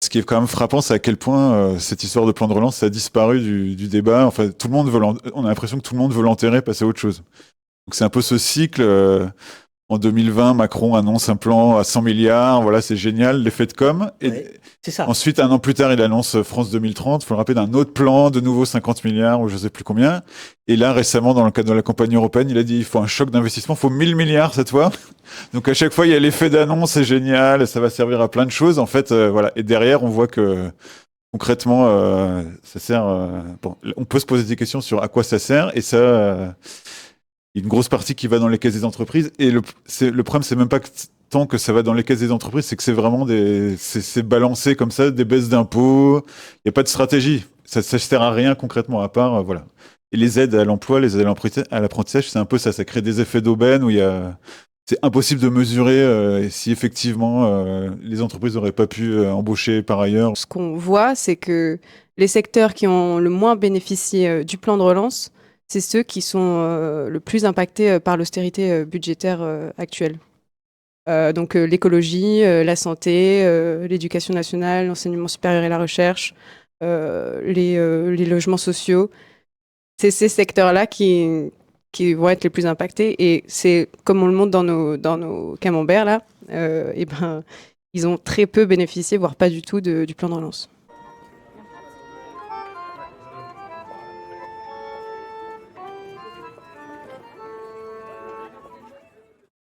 Ce qui est quand même frappant, c'est à quel point cette histoire de plan de relance ça a disparu du débat. Enfin, tout le monde veut on a l'impression que tout le monde veut l'enterrer, passer à autre chose. Donc c'est un peu ce cycle. En 2020, Macron annonce un plan à 100 milliards. Voilà, c'est génial, l'effet de com. Et Ouais, c'est ça. ensuite, un an plus tard, il annonce France 2030. Il faut le rappeler d'un autre plan, de nouveau 50 milliards ou je sais plus combien. Et là, récemment, dans le cadre de la campagne européenne, il a dit il faut un choc d'investissement, il faut 1000 milliards cette fois. Donc à chaque fois, il y a l'effet d'annonce, c'est génial, ça va servir à plein de choses. En fait, voilà. Et derrière, on voit que concrètement, ça sert. Bon, on peut se poser des questions sur à quoi ça sert. Et ça, une grosse partie qui va dans les caisses des entreprises. Et le problème, c'est même pas tant que ça va dans les caisses des entreprises, c'est que c'est vraiment c'est balancé comme ça, des baisses d'impôts. Il n'y a pas de stratégie. Ça sert à rien concrètement, à part, voilà. Et les aides à l'emploi, les aides à l'apprentissage, c'est un peu ça. Ça crée des effets d'aubaine où c'est impossible de mesurer si effectivement les entreprises n'auraient pas pu embaucher par ailleurs. Ce qu'on voit, c'est que les secteurs qui ont le moins bénéficié du plan de relance, c'est ceux qui sont le plus impactés par l'austérité budgétaire actuelle. Donc l'écologie, la santé, l'éducation nationale, l'enseignement supérieur et la recherche, les logements sociaux. C'est ces secteurs-là qui vont être les plus impactés. Et c'est comme on le montre dans nos camemberts, là, et ben, ils ont très peu bénéficié, voire pas du tout, du plan de relance.